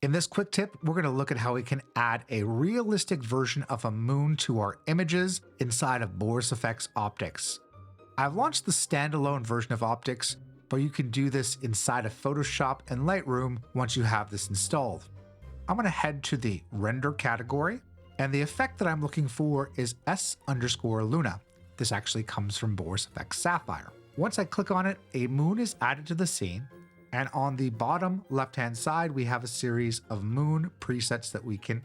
In this quick tip, we're going to look at how we can add a realistic version of a moon to our images inside of Boris FX Optics. I've launched the standalone version of Optics, but you can do this inside of Photoshop and Lightroom once you have this installed. I'm going to head to the render category, and the effect that I'm looking for is S_Luna. This actually comes from Boris FX Sapphire. Once I click on it, a moon is added to the scene. And on the bottom left-hand side, we have a series of moon presets that we can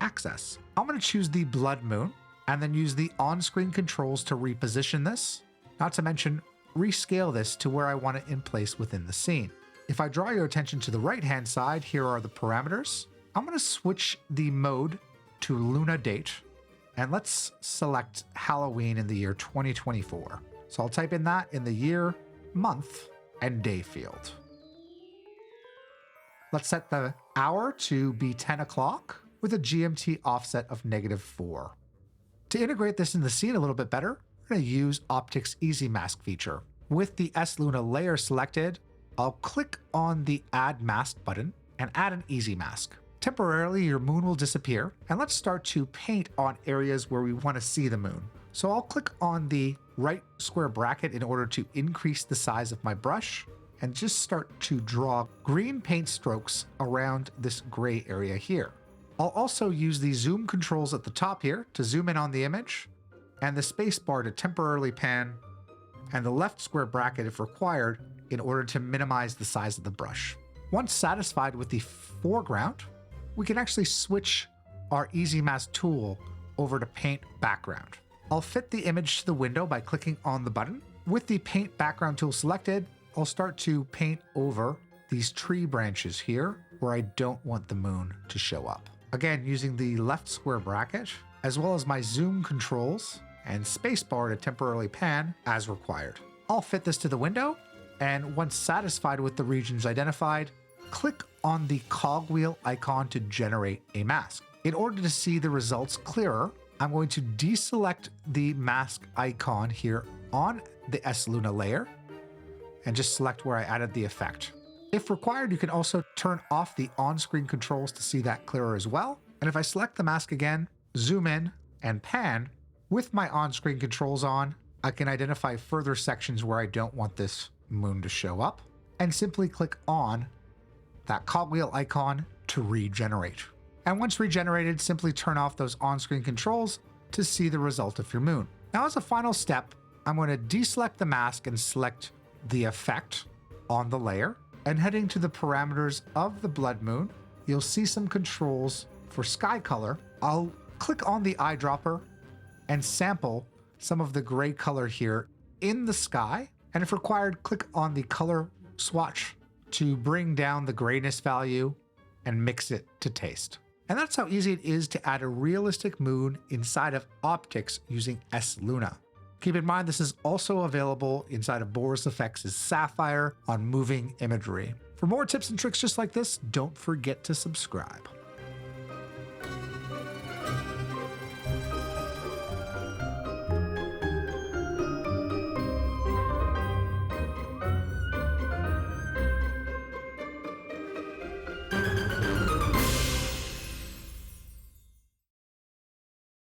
access. I'm going to choose the blood moon and then use the on-screen controls to reposition this, not to mention rescale this to where I want it in place within the scene. If I draw your attention to the right-hand side, here are the parameters. I'm going to switch the mode to Luna date, and let's select Halloween in the year 2024. So I'll type in that in the year, month, and day field. Let's set the hour to be 10 o'clock with a GMT offset of -4. To integrate this in the scene a little bit better, we're going to use Optics EZMask feature. With the S-Luna layer selected, I'll click on the Add Mask button and add an EZMask. Temporarily, your moon will disappear, and let's start to paint on areas where we want to see the moon. So I'll click on the right square bracket in order to increase the size of my brush, and just start to draw green paint strokes around this gray area here. I'll also use the zoom controls at the top here to zoom in on the image, and the space bar to temporarily pan, and the left square bracket if required in order to minimize the size of the brush. Once satisfied with the foreground, we can actually switch our EZMask tool over to Paint Background. I'll fit the image to the window by clicking on the button. With the Paint Background tool selected, I'll start to paint over these tree branches here where I don't want the moon to show up. Again, using the left square bracket, as well as my zoom controls and spacebar to temporarily pan as required. I'll fit this to the window, and once satisfied with the regions identified, click on the cogwheel icon to generate a mask. In order to see the results clearer, I'm going to deselect the mask icon here on the S-Luna layer, and just select where I added the effect. If required, you can also turn off the on-screen controls to see that clearer as well. And if I select the mask again, zoom in, and pan, with my on-screen controls on, I can identify further sections where I don't want this moon to show up, and simply click on that cogwheel icon to regenerate. And once regenerated, simply turn off those on-screen controls to see the result of your moon. Now, as a final step, I'm going to deselect the mask and select the effect on the layer, and heading to the parameters of the blood moon, you'll see some controls for sky color. I'll click on the eyedropper and sample some of the gray color here in the sky, and if required, click on the color swatch to bring down the grayness value and mix it to taste. And that's how easy it is to add a realistic moon inside of Optics using S-Luna. Keep in mind, this is also available inside of Boris FX's Sapphire on moving imagery. For more tips and tricks just like this, don't forget to subscribe.